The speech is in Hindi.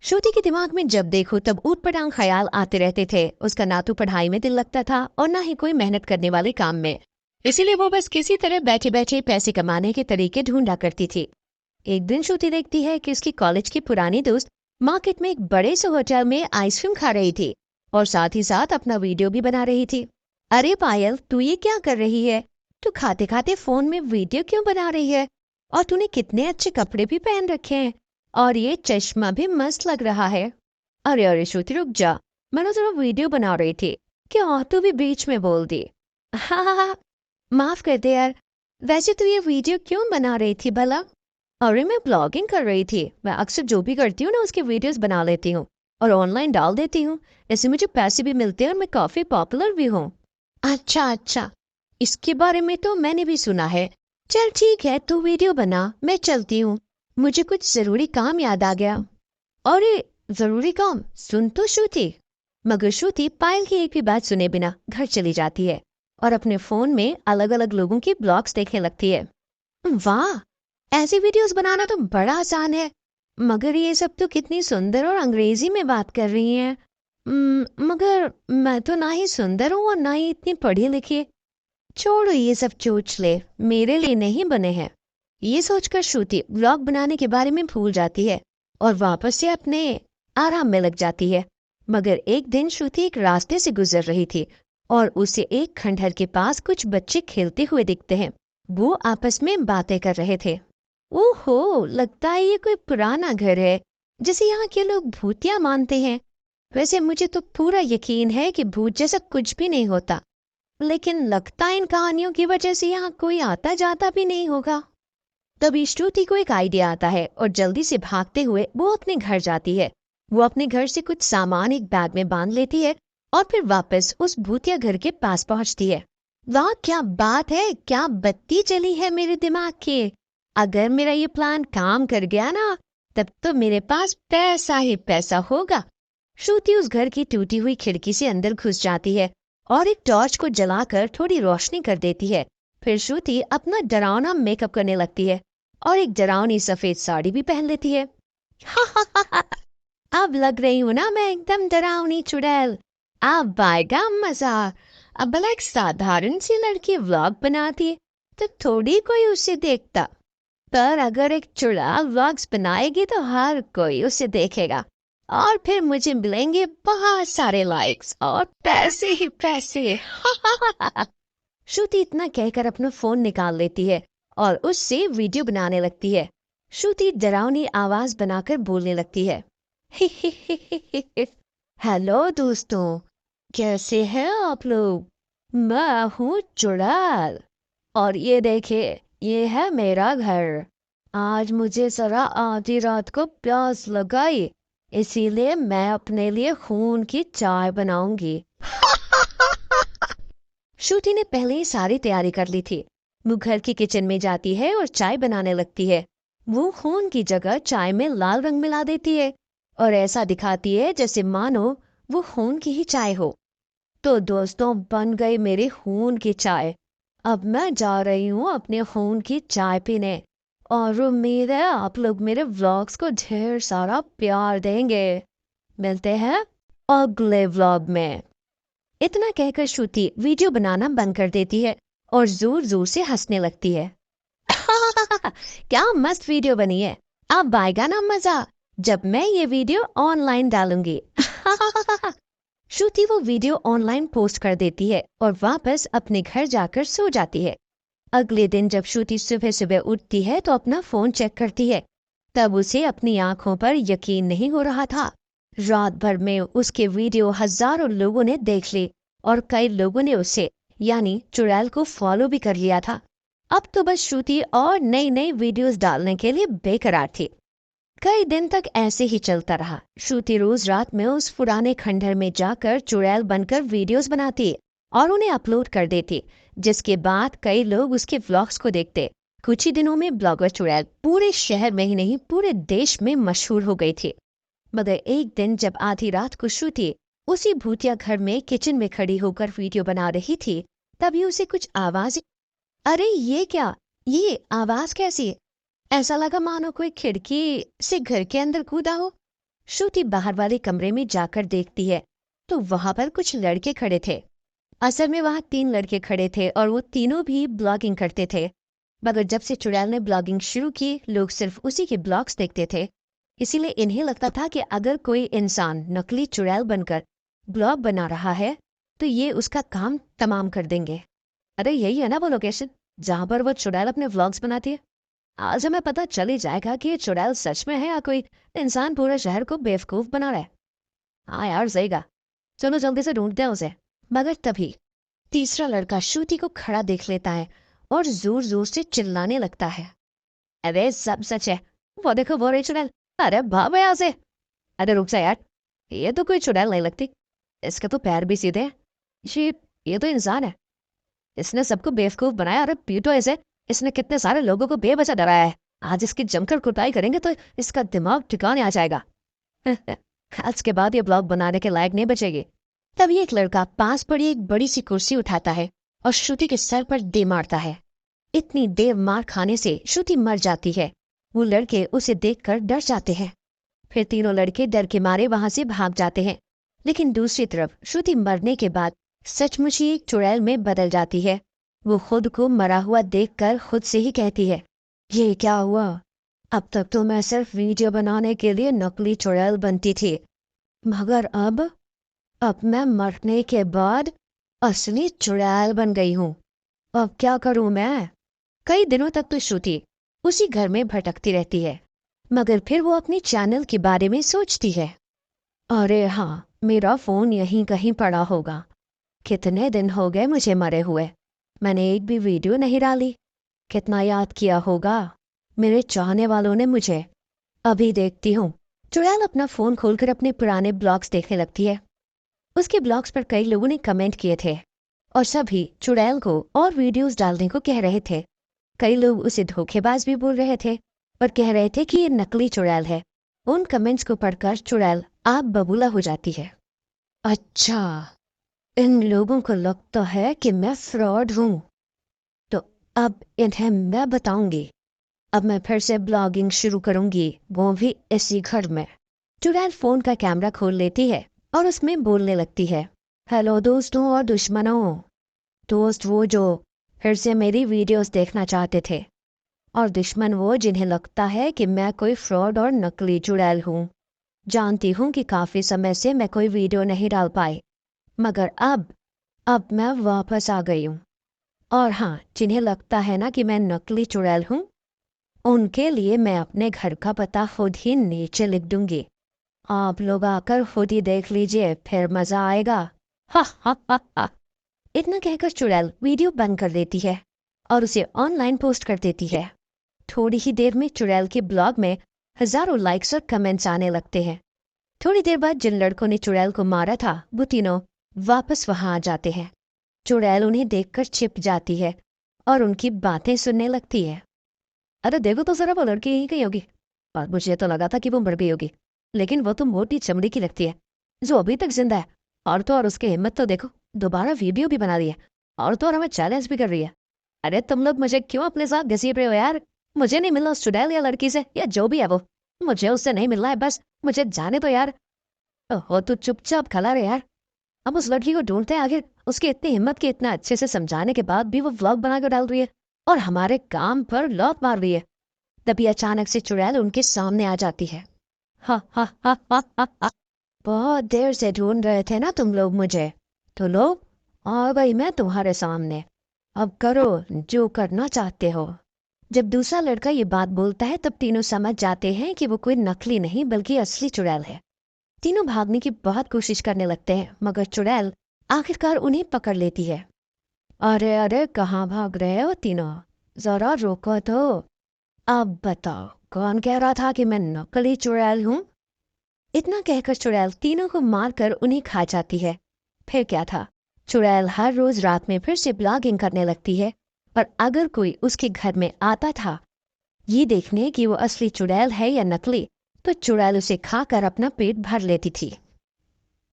श्रुति के दिमाग में जब देखो तब ऊटपटांग ख्याल आते रहते थे। उसका ना तो पढ़ाई में दिल लगता था और ना ही कोई मेहनत करने वाले काम में। इसीलिए वो बस किसी तरह बैठे बैठे पैसे कमाने के तरीके ढूंढा करती थी। एक दिन श्रुति देखती है कि उसकी कॉलेज की पुरानी दोस्त मार्केट में एक बड़े से होटल में आइसक्रीम खा रही थी और साथ ही साथ अपना वीडियो भी बना रही थी। अरे पायल, तू ये क्या कर रही है? तू खाते खाते फोन में वीडियो क्यों बना रही है? और तूने कितने अच्छे कपड़े भी पहन रखे हैं और ये चश्मा भी मस्त लग रहा है। अरे अरे श्रुति, रुक जा, मैं तो वीडियो बना रही थी। क्या तू भी बीच में बोल दी? हाँ, माफ कर दे यार। वैसे तू ये वीडियो क्यों बना रही थी भला? अरे मैं ब्लॉगिंग कर रही थी। मैं अक्सर जो भी करती हूँ ना उसके वीडियोस बना लेती हूँ और ऑनलाइन डाल देती हूँ। इससे मुझे पैसे भी मिलते हैं और मैं काफी पॉपुलर भी हूँ। अच्छा अच्छा, इसके बारे में तो मैंने भी सुना है। चल ठीक है, तू वीडियो बना, मैं चलती हूँ। मुझे कुछ जरूरी काम याद आ गया। अरे जरूरी काम? सुन तो श्रुति। मगर श्रुति पायल की एक भी बात सुने बिना घर चली जाती है और अपने फोन में अलग अलग लोगों की ब्लॉग्स देखने लगती है। वाह, ऐसी वीडियोस बनाना तो बड़ा आसान है। मगर ये सब तो कितनी सुंदर और अंग्रेजी में बात कर रही हैं। मगर मैं तो ना ही सुंदर हूँ और ना ही इतनी पढ़ी लिखी। छोड़ो ये सब चोचले, मेरे लिए नहीं बने हैं। ये सोचकर श्रुति व्लॉग बनाने के बारे में भूल जाती है और वापस से अपने आराम में लग जाती है। मगर एक दिन श्रुति एक रास्ते से गुजर रही थी और उसे एक खंडहर के पास कुछ बच्चे खेलते हुए दिखते हैं। वो आपस में बातें कर रहे थे। ओहो, लगता है ये कोई पुराना घर है जिसे यहाँ के लोग भूतिया मानते हैं। वैसे मुझे तो पूरा यकीन है कि भूत जैसा कुछ भी नहीं होता, लेकिन लगता है इन कहानियों की वजह से यहाँ कोई आता जाता भी नहीं होगा। तभी श्रुति को एक आइडिया आता है और जल्दी से भागते हुए वो अपने घर जाती है। वो अपने घर से कुछ सामान एक बैग में बांध लेती है और फिर वापस उस भूतिया घर के पास पहुंचती है। वाह क्या बात है, क्या बत्ती चली है मेरे दिमाग की। अगर मेरा ये प्लान काम कर गया ना, तब तो मेरे पास पैसा ही पैसा होगा। श्रुति उस घर की टूटी हुई खिड़की से अंदर घुस जाती है और एक टॉर्च को जलाकर थोड़ी रोशनी कर देती है। फिर श्रुति अपना डरावना मेकअप करने लगती है और एक डरावनी सफेद साड़ी भी पहन लेती है। अब लग रही हूँ ना मैं एकदम डरावनी चुड़ैल। अब आएगा मजा। अब भला एक साधारण सी लड़की व्लॉग बनाती तो थोड़ी कोई उसे देखता, पर अगर एक चुड़ैल व्लॉग्स बनाएगी तो हर कोई उसे देखेगा और फिर मुझे मिलेंगे बहुत सारे लाइक्स और पैसे ही पैसे। श्रुति इतना कहकर अपना फोन निकाल लेती है और उससे वीडियो बनाने लगती है। श्रुति डरावनी आवाज बनाकर बोलने लगती है। हेलो दोस्तों, कैसे हैं आप लोग? मैं हूँ चुड़ैल और ये देखिए, ये है मेरा घर। आज मुझे जरा आधी रात को प्यास लगाई, इसीलिए मैं अपने लिए खून की चाय बनाऊंगी। श्रुति ने पहले ही सारी तैयारी कर ली थी। वो घर की किचन में जाती है और चाय बनाने लगती है। वो खून की जगह चाय में लाल रंग मिला देती है और ऐसा दिखाती है जैसे मानो वो खून की ही चाय हो। तो दोस्तों, बन गई मेरी खून की चाय। अब मैं जा रही हूँ अपने खून की चाय पीने और उम्मीद है आप लोग मेरे व्लॉग्स को ढेर सारा प्यार देंगे। मिलते हैं अगले व्लॉग में। इतना कहकर श्रुति वीडियो बनाना बंद कर देती है और जोर जोर से हंसने लगती है। क्या मस्त वीडियो बनी है। अब आएगा ना मजा जब मैं ये वीडियो ऑनलाइन डालूंगी। श्रुति वो वीडियो ऑनलाइन पोस्ट कर देती है और वापस अपने घर जाकर सो जाती है। अगले दिन जब श्रुति सुबह सुबह उठती है तो अपना फोन चेक करती है। तब उसे अपनी आंखों पर यकीन नहीं हो रहा था। रात भर में उसके वीडियो हजारों लोगों ने देख ली और कई लोगों ने उसे यानी चुड़ैल को फॉलो भी कर लिया था। अब तो बस श्रुति और नई नई वीडियोस डालने के लिए बेकरार थी। कई दिन तक ऐसे ही चलता रहा। श्रुति रोज रात में उस पुराने खंडहर में जाकर चुड़ैल बनकर वीडियोस बनाती और उन्हें अपलोड कर देती, जिसके बाद कई लोग उसके व्लॉग्स को देखते। कुछ ही दिनों में ब्लॉगर चुड़ैल पूरे शहर में ही नहीं पूरे देश में मशहूर हो गई थी। मगर एक दिन जब आधी रात को श्रुति उसी भूतिया घर में किचन में खड़ी होकर वीडियो बना रही थी, तभी उसे कुछ आवाज। अरे ये क्या, ये आवाज कैसी है? ऐसा लगा मानो कोई खिड़की से घर के अंदर कूदा हो। श्रुति बाहर वाले कमरे में जाकर देखती है तो वहां पर कुछ लड़के खड़े थे। असल में वहां 3 लड़के खड़े थे और वो तीनों भी ब्लॉगिंग करते थे। मगर जब से चुड़ैल ने ब्लॉगिंग शुरू की, लोग सिर्फ उसी के ब्लॉग्स देखते थे। इसीलिए इन्हें लगता था कि अगर कोई इंसान नकली चुड़ैल बनकर ब्लॉग बना रहा है तो ये उसका काम तमाम कर देंगे। अरे यही है ना वो लोकेशन जहां पर वो चुड़ैल अपने व्लॉग्स बनाती है। आज हमें पता चल ही जाएगा कि ये चुड़ैल सच में है या कोई इंसान पूरे शहर को बेवकूफ बना रहा है। हाँ यार सही कहा, चलो जल्दी से ढूंढते हैं उसे। मगर तभी तीसरा लड़का श्रुति को खड़ा देख लेता है और जोर जोर से चिल्लाने लगता है। अरे सब सच है, वो देखो वो रही चुड़ैल। अरे भाग यहाँ से। अरे रुक जा यार, ये तो कोई चुड़ैल नहीं लगती, इसके तो पैर भी सीधे हैं। ये तो इंसान है, इसने सबको बेवकूफ बनाया। अरे पीटो इसे, इसने कितने सारे लोगों को बेवजह डराया है। आज इसकी जमकर कुटाई करेंगे तो इसका दिमाग ठिकाने आ जाएगा। आज के बाद ये ब्लॉग बनाने के लायक नहीं बचेगी। तभी एक लड़का पास पड़ी एक बड़ी सी कुर्सी उठाता है और श्रुति के सर पर दे मारता है। इतनी देर मार खाने से श्रुति मर जाती है। वो लड़के उसे देखकर डर जाते हैं। फिर तीनों लड़के डर के मारे वहां से भाग जाते हैं। लेकिन दूसरी तरफ श्रुति मरने के बाद सचमुच ही एक चुड़ैल में बदल जाती है। वो खुद को मरा हुआ देखकर खुद से ही कहती है, ये क्या हुआ? अब तक तो मैं सिर्फ वीडियो बनाने के लिए नकली चुड़ैल बनती थी, मगर अब मैं मरने के बाद असली चुड़ैल बन गई हूँ। अब क्या करूं मैं? कई दिनों तक तो श्रुति उसी घर में भटकती रहती है, मगर फिर वो अपने चैनल के बारे में सोचती है। अरे हाँ, मेरा फोन यहीं कहीं पड़ा होगा। कितने दिन हो गए मुझे मरे हुए, मैंने एक भी वीडियो नहीं डाली। कितना याद किया होगा मेरे चाहने वालों ने मुझे। अभी देखती हूँ। चुड़ैल अपना फोन खोलकर अपने पुराने ब्लॉग्स देखने लगती है। उसके ब्लॉग्स पर कई लोगों ने कमेंट किए थे और सभी चुड़ैल को और वीडियोस डालने को कह रहे थे। कई लोग उसे धोखेबाज भी बोल रहे थे और कह रहे थे कि ये नकली चुड़ैल है। उन कमेंट्स को पढ़कर चुड़ैल आप बबूला हो जाती है। अच्छा, इन लोगों को लगता है कि मैं फ्रॉड हूँ, तो अब इन्हें मैं बताऊंगी। अब मैं फिर से ब्लॉगिंग शुरू करूंगी, वो भी इसी घर में। चुड़ैल फोन का कैमरा खोल लेती है और उसमें बोलने लगती है, हेलो दोस्तों और दुश्मनों। दोस्त वो जो फिर से मेरी वीडियोस देखना चाहते थे, और दुश्मन वो जिन्हें लगता है कि मैं कोई फ्रॉड और नकली चुड़ैल हूँ। जानती हूँ कि काफी समय से मैं कोई वीडियो नहीं डाल पाई, मगर अब मैं वापस आ गई हूँ। और हाँ, जिन्हें लगता है ना कि मैं नकली चुड़ैल हूँ, उनके लिए मैं अपने घर का पता खुद ही नीचे लिख दूंगी। आप लोग आकर खुद ही देख लीजिए, फिर मजा आएगा। हा हा हा हा। इतना कहकर चुड़ैल वीडियो बंद कर देती है और उसे ऑनलाइन पोस्ट कर देती है। थोड़ी ही देर में चुड़ैल के ब्लॉग में हजारों लाइक्स और कमेंट्स आने लगते हैं। थोड़ी देर बाद जिन लड़कों ने चुड़ैल को मारा था वो तीनों वापस वहां आ जाते हैं। चुड़ैल उन्हें देखकर छिप जाती है और उनकी बातें सुनने लगती है। अरे देखो तो जरा, वो लड़की ही कहीं होगी, और मुझे तो लगा था कि वो मर गई होगी, लेकिन वो तो मोटी चमड़ी की लगती है जो अभी तक जिंदा है। और तो और उसकी हिम्मत तो देखो, दोबारा वीडियो भी बना रही है, और तो और हमें चैलेंज भी कर रही है। अरे तुम लोग मुझे क्यों अपने साथ घसीट रहे हो यार? मुझे नहीं मिलना उस चुड़ैल या लड़की से, या जो भी है वो, मुझे उससे नहीं मिलना है। बस मुझे जाने दो यार। हो तो चुपचाप खड़ा रहे यार। अब उस लड़की को ढूंढते हैं, आखिर उसकी इतनी हिम्मत की इतना अच्छे से समझाने के बाद भी वो व्लॉग बनाकर डाल रही है और हमारे काम पर लौट मार रही है। तभी अचानक से चुड़ैल उनके सामने आ जाती है। हा हा हा हा हा हा। बहुत देर से ढूंढ रहे थे ना तुम लोग मुझे, तो लो आ गई मैं तुम्हारे सामने। अब करो जो करना चाहते हो। जब दूसरा लड़का ये बात बोलता है तब तीनों समझ जाते हैं कि वो कोई नकली नहीं बल्कि असली चुड़ैल है। तीनों भागने की बहुत कोशिश करने लगते हैं, मगर चुड़ैल आखिरकार उन्हें पकड़ लेती है। अरे अरे, कहाँ भाग रहे हो तीनों? जरा रोको तो। अब बताओ, कौन कह रहा था कि मैं नकली चुड़ैल हूँ? इतना कहकर चुड़ैल तीनों को मारकर उन्हें खा जाती है। फिर क्या था, चुड़ैल हर रोज रात में फिर से ब्लॉगिंग करने लगती है, और अगर कोई उसके घर में आता था ये देखने कि वो असली चुड़ैल है या नकली, तो चुड़ैल उसे खाकर अपना पेट भर लेती थी।